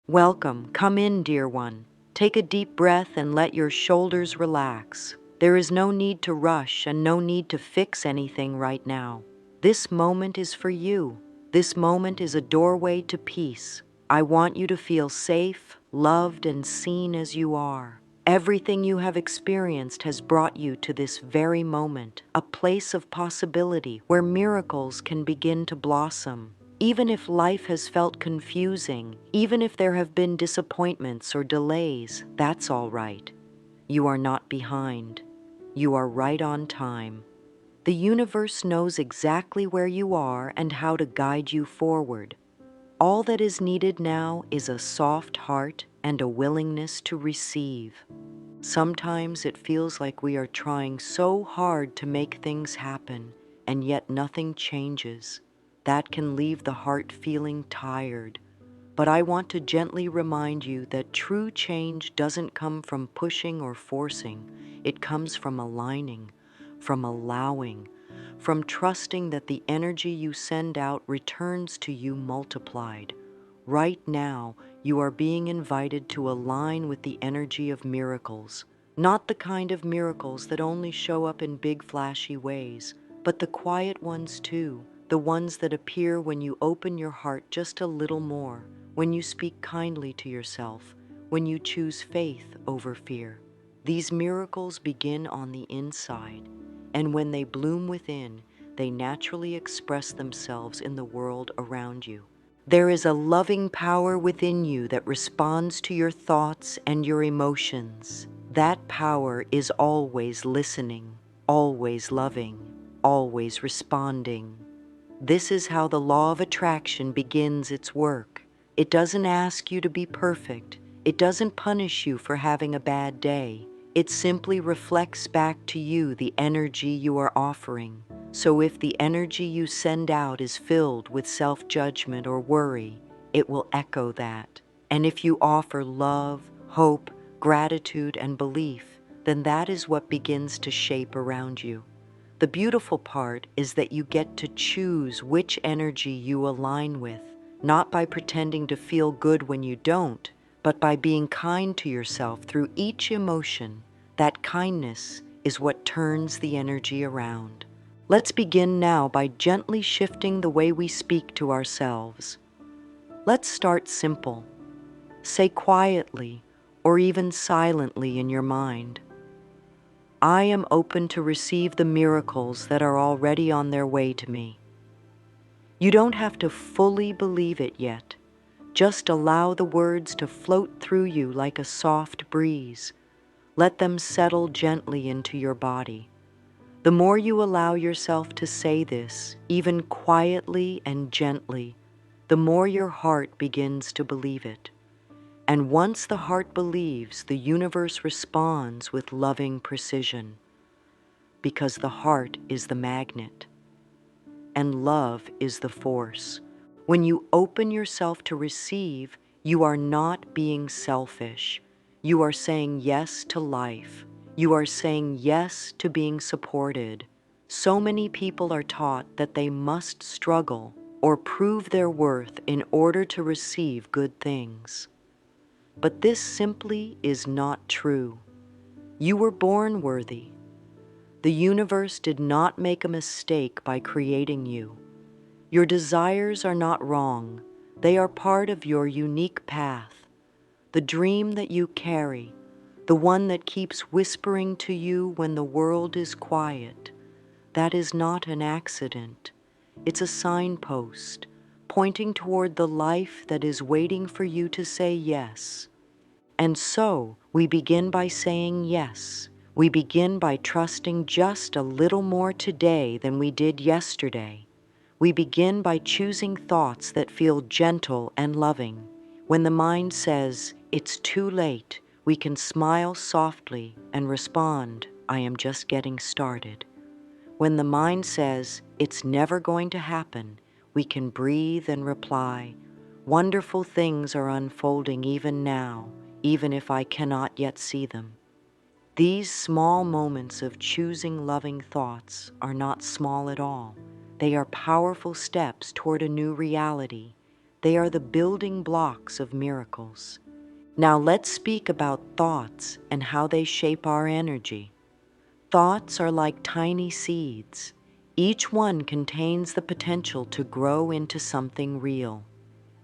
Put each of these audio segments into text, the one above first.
Welcome. Come in, dear one. Take a deep breath and let your shoulders relax. There is no need to rush and no need to fix anything right now. This moment is for you. This moment is a doorway to peace. I want you to feel safe, loved, and seen as you are. Everything you have experienced has brought you to this very moment, a place of possibility where miracles can begin to blossom. Even if life has felt confusing, even if there have been disappointments or delays, that's all right. You are not behind. You are right on time. The universe knows exactly where you are and how to guide you forward. All that is needed now is a soft heart and a willingness to receive. Sometimes it feels like we are trying so hard to make things happen, and yet nothing changes. That can leave the heart feeling tired. But I want to gently remind you that true change doesn't come from pushing or forcing. It comes from aligning, from allowing, from trusting that the energy you send out returns to you multiplied. Right now, you are being invited to align with the energy of miracles, not the kind of miracles that only show up in big flashy ways, but the quiet ones too, the ones that appear when you open your heart just a little more, when you speak kindly to yourself, when you choose faith over fear. These miracles begin on the inside, and when they bloom within, they naturally express themselves in the world around you. There is a loving power within you that responds to your thoughts and your emotions. That power is always listening, always loving, always responding. This is how the law of attraction begins its work. It doesn't ask you to be perfect. It doesn't punish you for having a bad day. It simply reflects back to you the energy you are offering. So if the energy you send out is filled with self-judgment or worry, it will echo that. And if you offer love, hope, gratitude, and belief, then that is what begins to shape around you. The beautiful part is that you get to choose which energy you align with, not by pretending to feel good when you don't, but by being kind to yourself through each emotion. That kindness is what turns the energy around. Let's begin now by gently shifting the way we speak to ourselves. Let's start simple. Say quietly or even silently in your mind, I am open to receive the miracles that are already on their way to me. You don't have to fully believe it yet. Just allow the words to float through you like a soft breeze. Let them settle gently into your body. The more you allow yourself to say this, even quietly and gently, the more your heart begins to believe it. And once the heart believes, the universe responds with loving precision, because the heart is the magnet and love is the force. When you open yourself to receive, you are not being selfish. You are saying yes to life. You are saying yes to being supported. So many people are taught that they must struggle or prove their worth in order to receive good things. But this simply is not true. You were born worthy. The universe did not make a mistake by creating you. Your desires are not wrong. They are part of your unique path. The dream that you carry, the one that keeps whispering to you when the world is quiet, that is not an accident. It's a signpost, pointing toward the life that is waiting for you to say yes. And so, we begin by saying yes. We begin by trusting just a little more today than we did yesterday. We begin by choosing thoughts that feel gentle and loving. When the mind says, it's too late, we can smile softly and respond, I am just getting started. When the mind says, it's never going to happen, we can breathe and reply, wonderful things are unfolding even now, even if I cannot yet see them. These small moments of choosing loving thoughts are not small at all. They are powerful steps toward a new reality. They are the building blocks of miracles. Now let's speak about thoughts and how they shape our energy. Thoughts are like tiny seeds. Each one contains the potential to grow into something real.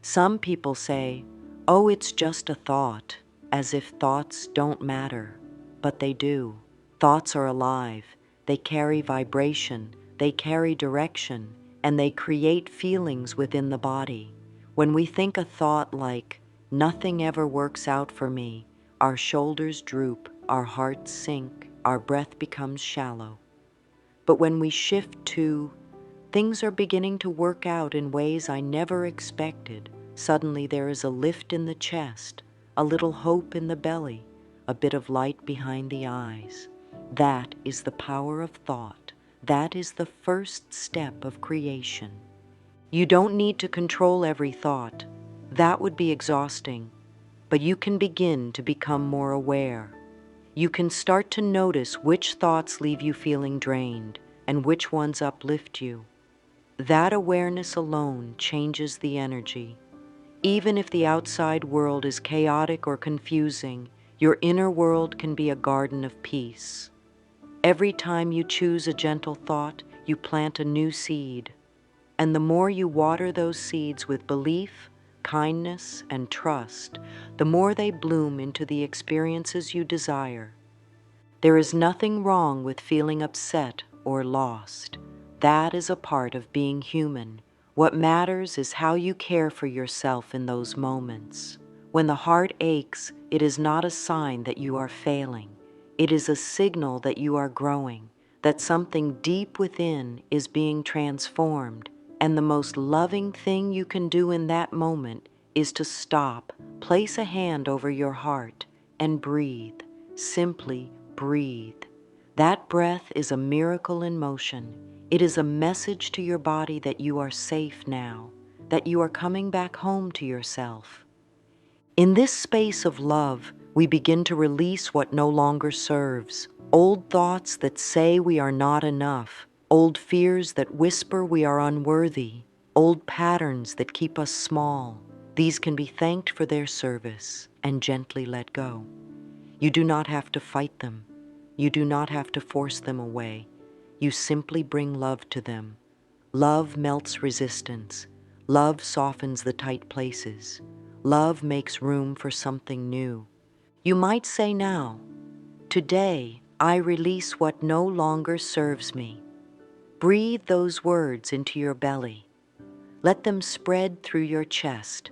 Some people say, "Oh, it's just a thought," as if thoughts don't matter. But they do. Thoughts are alive. They carry vibration, they carry direction, and they create feelings within the body. When we think a thought like, "Nothing ever works out for me," our shoulders droop, our hearts sink, our breath becomes shallow. But when we shift to, "Things are beginning to work out in ways I never expected," suddenly there is a lift in the chest, a little hope in the belly, a bit of light behind the eyes. That is the power of thought. That is the first step of creation. You don't need to control every thought. That would be exhausting. But you can begin to become more aware. You can start to notice which thoughts leave you feeling drained and which ones uplift you. That awareness alone changes the energy. Even if the outside world is chaotic or confusing, your inner world can be a garden of peace. Every time you choose a gentle thought, you plant a new seed. And the more you water those seeds with belief, kindness, and trust, the more they bloom into the experiences you desire. There is nothing wrong with feeling upset or lost. That is a part of being human. What matters is how you care for yourself in those moments. When the heart aches, it is not a sign that you are failing. It is a signal that you are growing, that something deep within is being transformed. And the most loving thing you can do in that moment is to stop, place a hand over your heart, and breathe. Simply breathe. That breath is a miracle in motion. It is a message to your body that you are safe now, that you are coming back home to yourself. In this space of love, we begin to release what no longer serves. Old thoughts that say we are not enough, old fears that whisper we are unworthy, old patterns that keep us small. These can be thanked for their service and gently let go. You do not have to fight them. You do not have to force them away. You simply bring love to them. Love melts resistance. Love softens the tight places. Love makes room for something new. You might say now, "Today, I release what no longer serves me." Breathe those words into your belly. Let them spread through your chest.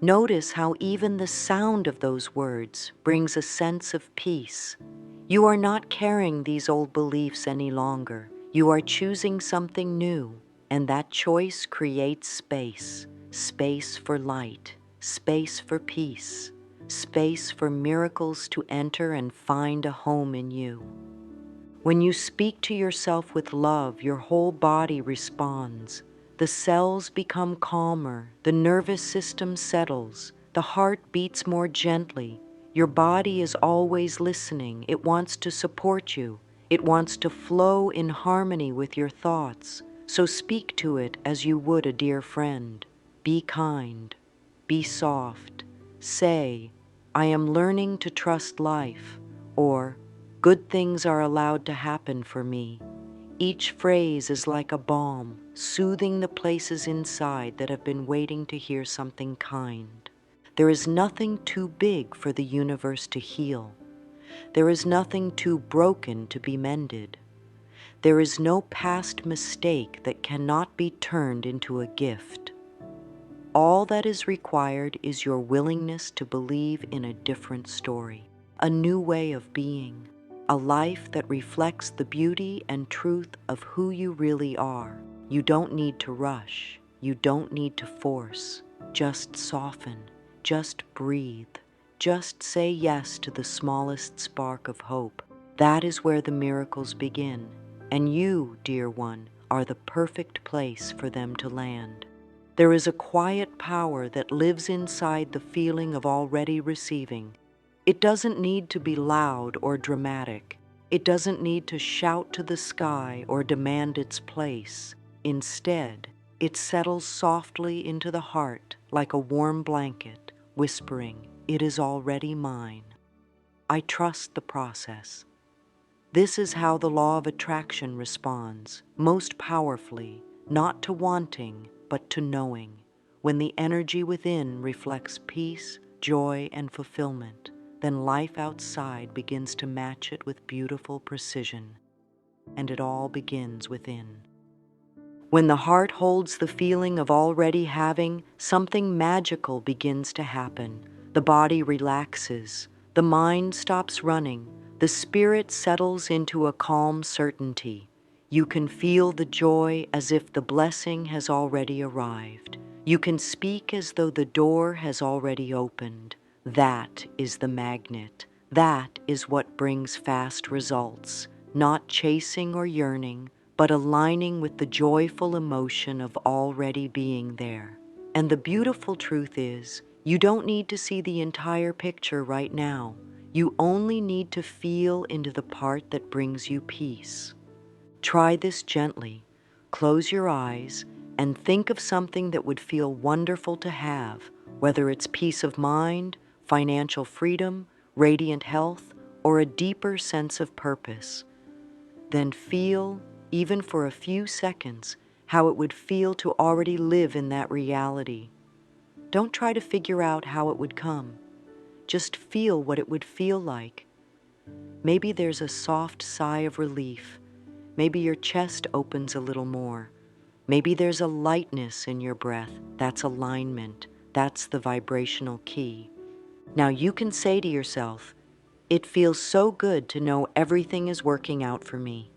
Notice how even the sound of those words brings a sense of peace. You are not carrying these old beliefs any longer. You are choosing something new, and that choice creates space. Space for light, space for peace, space for miracles to enter and find a home in you. When you speak to yourself with love, your whole body responds. The cells become calmer, the nervous system settles, the heart beats more gently. Your body is always listening. It wants to support you. It wants to flow in harmony with your thoughts. So speak to it as you would a dear friend. Be kind. Be soft. Say, "I am learning to trust life," or "Good things are allowed to happen for me." Each phrase is like a balm, soothing the places inside that have been waiting to hear something kind. There is nothing too big for the universe to heal. There is nothing too broken to be mended. There is no past mistake that cannot be turned into a gift. All that is required is your willingness to believe in a different story, a new way of being, a life that reflects the beauty and truth of who you really are. You don't need to rush. You don't need to force. Just soften. Just breathe. Just say yes to the smallest spark of hope. That is where the miracles begin. And you, dear one, are the perfect place for them to land. There is a quiet power that lives inside the feeling of already receiving. It doesn't need to be loud or dramatic. It doesn't need to shout to the sky or demand its place. Instead, It settles softly into the heart like a warm blanket, whispering, "It is already mine." I trust the process. This is how the law of attraction responds, most powerfully, not to wanting, but to knowing. When the energy within reflects peace, joy, and fulfillment, then life outside begins to match it with beautiful precision. And it all begins within. When the heart holds the feeling of already having, something magical begins to happen. The body relaxes, the mind stops running, the spirit settles into a calm certainty. You can feel the joy as if the blessing has already arrived. You can speak as though the door has already opened. That is the magnet. That is what brings fast results, not chasing or yearning, but aligning with the joyful emotion of already being there. And the beautiful truth is, you don't need to see the entire picture right now. You only need to feel into the part that brings you peace. Try this gently. Close your eyes and think of something that would feel wonderful to have, whether it's peace of mind, financial freedom, radiant health, or a deeper sense of purpose. Then feel, even for a few seconds, how it would feel to already live in that reality. Don't try to figure out how it would come. Just feel what it would feel like. Maybe there's a soft sigh of relief. Maybe your chest opens a little more. Maybe there's a lightness in your breath. That's alignment. That's the vibrational key. Now you can say to yourself, "It feels so good to know everything is working out for me."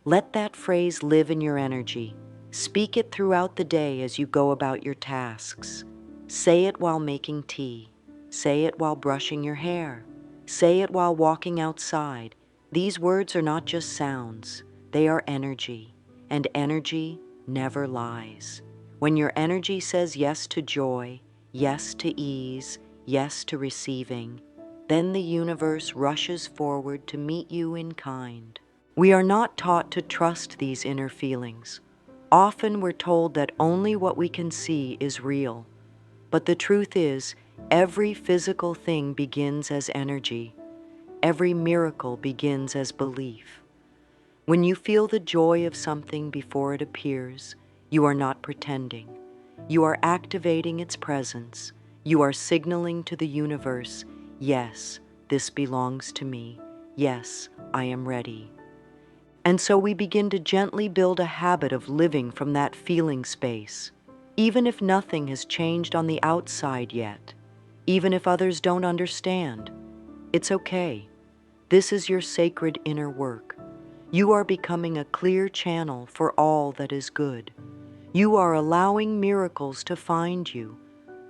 Let that phrase live in your energy. Speak it throughout the day as you go about your tasks. Say it while making tea. Say it while brushing your hair. Say it while walking outside. These words are not just sounds, they are energy, and energy never lies. When your energy says yes to joy, yes to ease, yes to receiving, then the universe rushes forward to meet you in kind. We are not taught to trust these inner feelings. Often we're told that only what we can see is real. But the truth is, every physical thing begins as energy. Every miracle begins as belief. When you feel the joy of something before it appears, you are not pretending. You are activating its presence. You are signaling to the universe, "Yes, this belongs to me. Yes, I am ready." And so we begin to gently build a habit of living from that feeling space, even if nothing has changed on the outside yet, even if others don't understand. It's okay. This is your sacred inner work. You are becoming a clear channel for all that is good. You are allowing miracles to find you,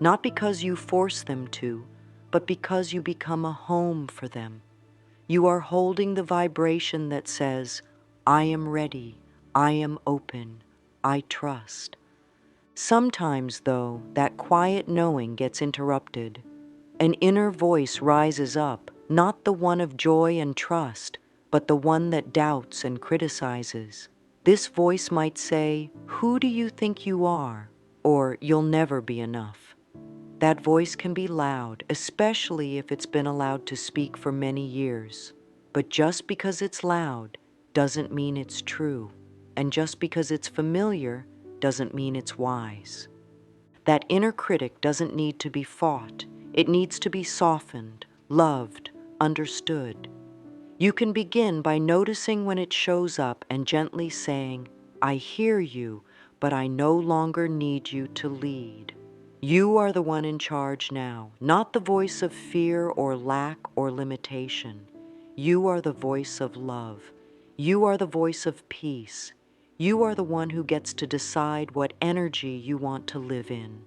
not because you force them to, but because you become a home for them. You are holding the vibration that says, "I am ready, I am open, I trust." Sometimes, though, that quiet knowing gets interrupted. An inner voice rises up, not the one of joy and trust, but the one that doubts and criticizes. This voice might say, "Who do you think you are?" Or, "You'll never be enough." That voice can be loud, especially if it's been allowed to speak for many years. But just because it's loud doesn't mean it's true. And just because it's familiar doesn't mean it's wise. That inner critic doesn't need to be fought. It needs to be softened, loved, understood. You can begin by noticing when it shows up and gently saying, "I hear you, but I no longer need you to lead." You are the one in charge now, not the voice of fear or lack or limitation. You are the voice of love. You are the voice of peace. You are the one who gets to decide what energy you want to live in.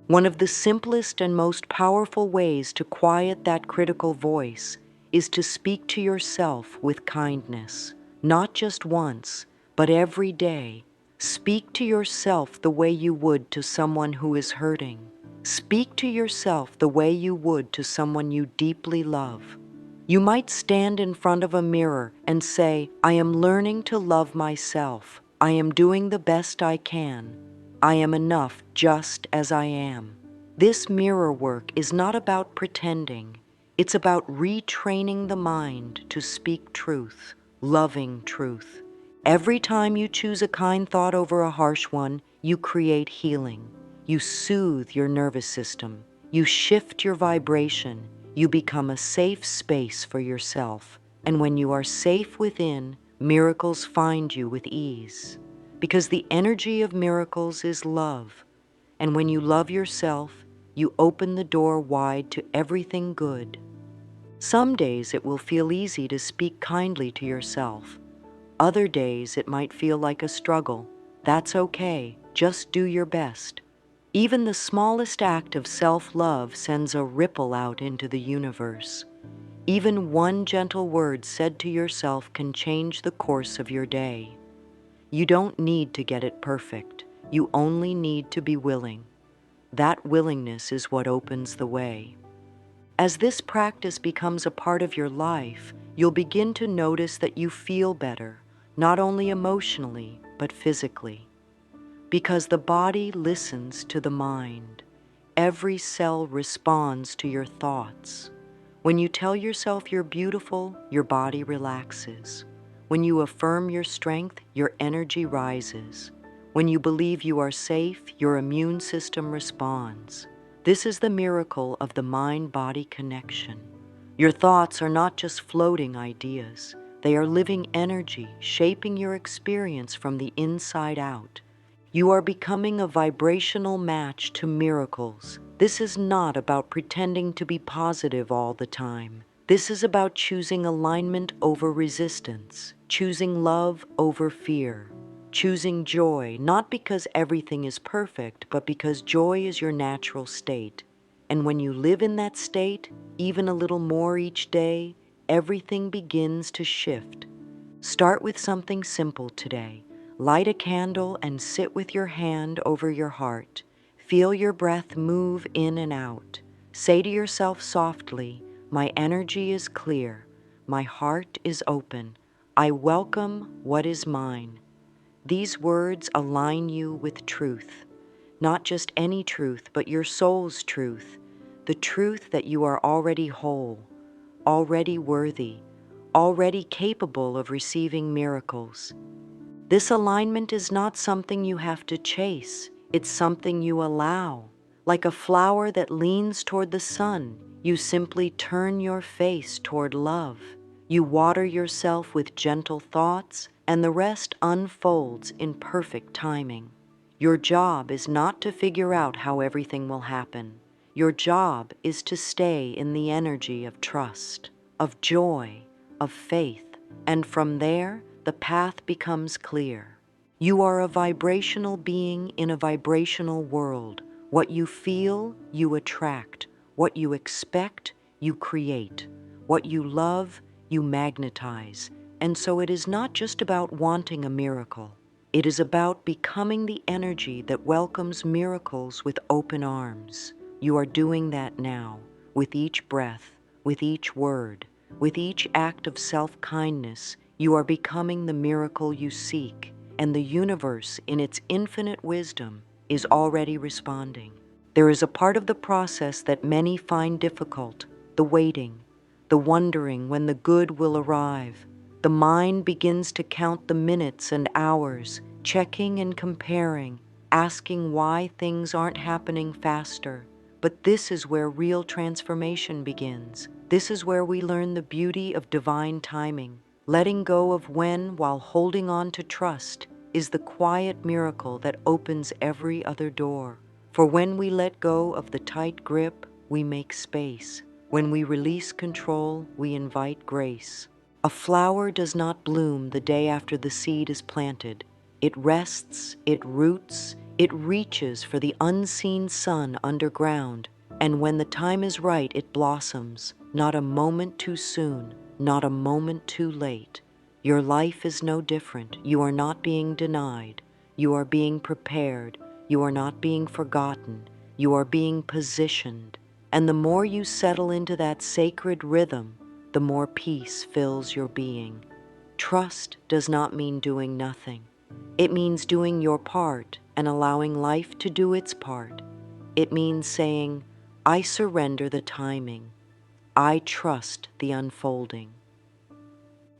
One of the simplest and most powerful ways to quiet that critical voice is to speak to yourself with kindness, not just once, but every day. Speak to yourself the way you would to someone who is hurting. Speak to yourself the way you would to someone you deeply love. You might stand in front of a mirror and say, "I am learning to love myself." I am doing the best I can. I am enough just as I am. This mirror work is not about pretending. It's about retraining the mind to speak truth, loving truth. Every time you choose a kind thought over a harsh one, you create healing. You soothe your nervous system. You shift your vibration. You become a safe space for yourself. And when you are safe within, miracles find you with ease. Because the energy of miracles is love. And when you love yourself, you open the door wide to everything good. Some days it will feel easy to speak kindly to yourself. Other days it might feel like a struggle. That's okay. Just do your best. Even the smallest act of self-love sends a ripple out into the universe. Even one gentle word said to yourself can change the course of your day. You don't need to get it perfect. You only need to be willing. That willingness is what opens the way. As this practice becomes a part of your life, you'll begin to notice that you feel better, not only emotionally, but physically. Because the body listens to the mind. Every cell responds to your thoughts. When you tell yourself you're beautiful, your body relaxes. When you affirm your strength, your energy rises. When you believe you are safe, your immune system responds. This is the miracle of the mind-body connection. Your thoughts are not just floating ideas. They are living energy, shaping your experience from the inside out. You are becoming a vibrational match to miracles. This is not about pretending to be positive all the time. This is about choosing alignment over resistance, choosing love over fear, choosing joy, not because everything is perfect, but because joy is your natural state. And when you live in that state, even a little more each day, everything begins to shift. Start with something simple today. Light a candle and sit with your hand over your heart. Feel your breath move in and out. Say to yourself softly, my energy is clear. My heart is open. I welcome what is mine. These words align you with truth. Not just any truth, but your soul's truth. The truth that you are already whole, already worthy, already capable of receiving miracles. This alignment is not something you have to chase. It's something you allow. Like a flower that leans toward the sun, you simply turn your face toward love. You water yourself with gentle thoughts, and the rest unfolds in perfect timing. Your job is not to figure out how everything will happen. Your job is to stay in the energy of trust, of joy, of faith, and from there, the path becomes clear. You are a vibrational being in a vibrational world. What you feel, you attract. What you expect, you create. What you love, you magnetize. And so it is not just about wanting a miracle. It is about becoming the energy that welcomes miracles with open arms. You are doing that now, with each breath, with each word, with each act of self-kindness. You are becoming the miracle you seek, and the universe, in its infinite wisdom, is already responding. There is a part of the process that many find difficult, the waiting, the wondering when the good will arrive. The mind begins to count the minutes and hours, checking and comparing, asking why things aren't happening faster. But this is where real transformation begins. This is where we learn the beauty of divine timing. Letting go of when while holding on to trust is the quiet miracle that opens every other door. For when we let go of the tight grip, we make space. When we release control, we invite grace. A flower does not bloom the day after the seed is planted. It rests, it roots, it reaches for the unseen sun underground, and when the time is right, it blossoms, not a moment too soon, not a moment too late. Your life is no different. You are not being denied. You are being prepared. You are not being forgotten. You are being positioned. And the more you settle into that sacred rhythm, the more peace fills your being. Trust does not mean doing nothing. It means doing your part and allowing life to do its part. It means saying, I surrender the timing. I trust the unfolding.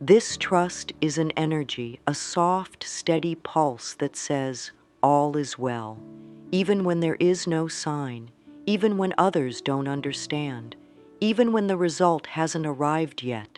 This trust is an energy, a soft, steady pulse that says, all is well, even when there is no sign, even when others don't understand, even when the result hasn't arrived yet.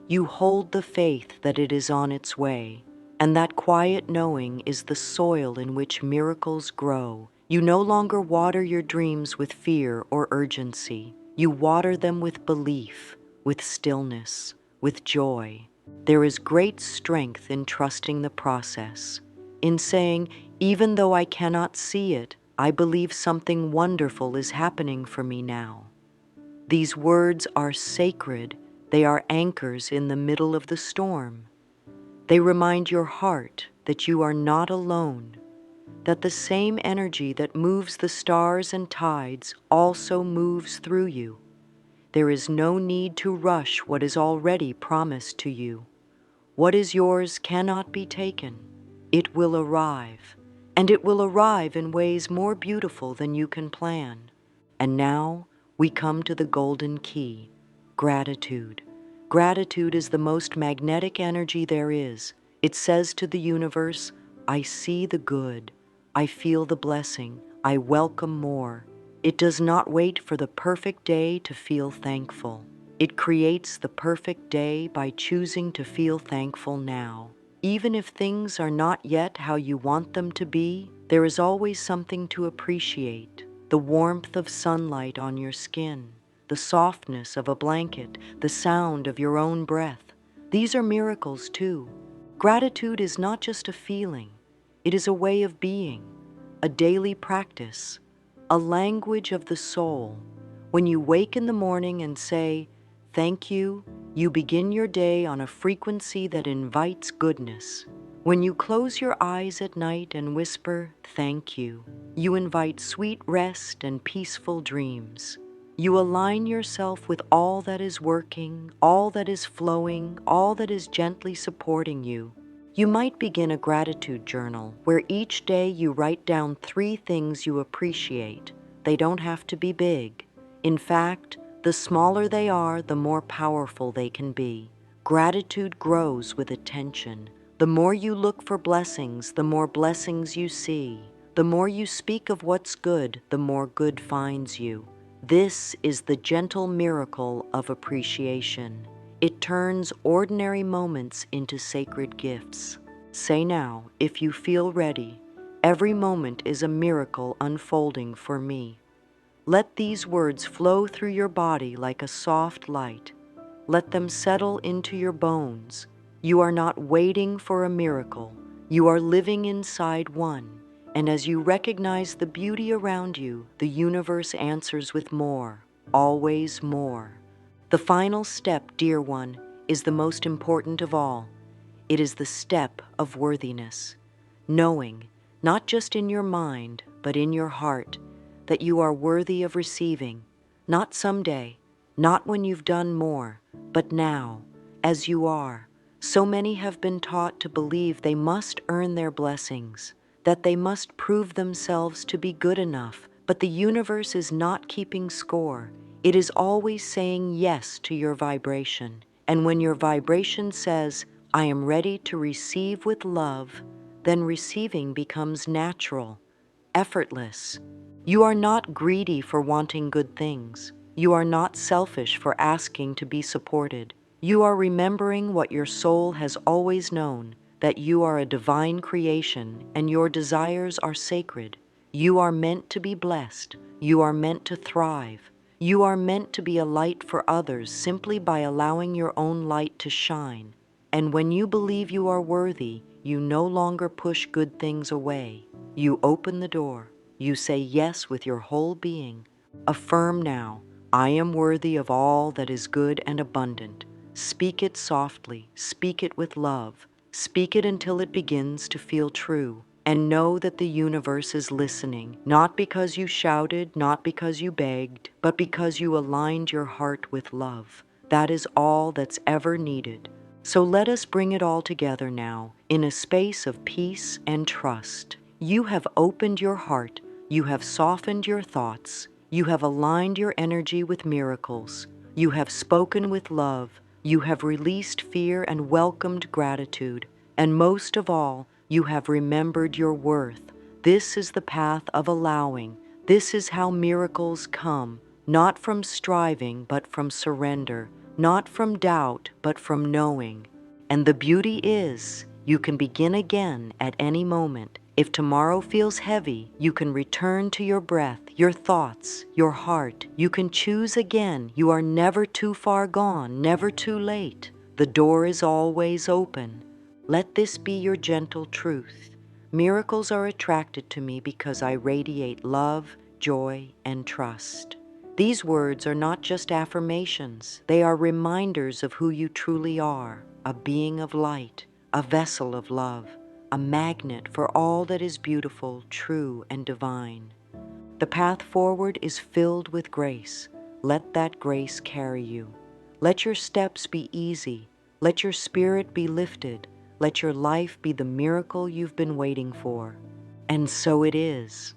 You hold the faith that it is on its way, and that quiet knowing is the soil in which miracles grow. You no longer water your dreams with fear or urgency. You water them with belief, with stillness, with joy. There is great strength in trusting the process, in saying, even though I cannot see it, I believe something wonderful is happening for me now. These words are sacred. They are anchors in the middle of the storm. They remind your heart that you are not alone, that the same energy that moves the stars and tides also moves through you. There is no need to rush what is already promised to you. What is yours cannot be taken. It will arrive, and it will arrive in ways more beautiful than you can plan. And now we come to the golden key, gratitude. Gratitude is the most magnetic energy there is. It says to the universe, I see the good, I feel the blessing, I welcome more. It does not wait for the perfect day to feel thankful. It creates the perfect day by choosing to feel thankful now. Even if things are not yet how you want them to be, there is always something to appreciate. The warmth of sunlight on your skin, the softness of a blanket, the sound of your own breath. These are miracles too. Gratitude is not just a feeling, it is a way of being, a daily practice, a language of the soul. When you wake in the morning and say, thank you, you begin your day on a frequency that invites goodness. When you close your eyes at night and whisper, thank you invite sweet rest and peaceful dreams. You align yourself with all that is working, all that is flowing, all that is gently supporting you. You might begin a gratitude journal where each day you write down 3 things you appreciate. They don't have to be big. In fact, the smaller they are, the more powerful they can be. Gratitude grows with attention. The more you look for blessings, the more blessings you see. The more you speak of what's good, the more good finds you. This is the gentle miracle of appreciation. It turns ordinary moments into sacred gifts. Say now, if you feel ready, every moment is a miracle unfolding for me. Let these words flow through your body like a soft light. Let them settle into your bones. You are not waiting for a miracle. You are living inside one. And as you recognize the beauty around you, the universe answers with more, always more. The final step, dear one, is the most important of all. It is the step of worthiness, knowing, not just in your mind, but in your heart, that you are worthy of receiving, not someday, not when you've done more, but now, as you are. So many have been taught to believe they must earn their blessings, that they must prove themselves to be good enough, but the universe is not keeping score. It is always saying yes to your vibration. And when your vibration says, I am ready to receive with love, then receiving becomes natural, effortless. You are not greedy for wanting good things. You are not selfish for asking to be supported. You are remembering what your soul has always known, that you are a divine creation and your desires are sacred. You are meant to be blessed. You are meant to thrive. You are meant to be a light for others simply by allowing your own light to shine. And when you believe you are worthy, you no longer push good things away. You open the door. You say yes with your whole being. Affirm now, I am worthy of all that is good and abundant. Speak it softly. Speak it with love. Speak it until it begins to feel true. And know that the universe is listening, not because you shouted, not because you begged, but because you aligned your heart with love. That is all that's ever needed. So let us bring it all together now. in a space of peace and trust. You have opened your heart, you have softened your thoughts, you have aligned your energy with miracles, you have spoken with love, you have released fear and welcomed gratitude, and most of all, you have remembered your worth. This is the path of allowing. This is how miracles come, not from striving, but from surrender, not from doubt, but from knowing. And the beauty is, you can begin again at any moment. If tomorrow feels heavy, you can return to your breath, your thoughts, your heart. You can choose again. You are never too far gone, never too late. The door is always open. Let this be your gentle truth. Miracles are attracted to me because I radiate love, joy, and trust. These words are not just affirmations. They are reminders of who you truly are, a being of light, a vessel of love, a magnet for all that is beautiful, true, and divine. The path forward is filled with grace. Let that grace carry you. Let your steps be easy. Let your spirit be lifted. Let your life be the miracle you've been waiting for. And so it is.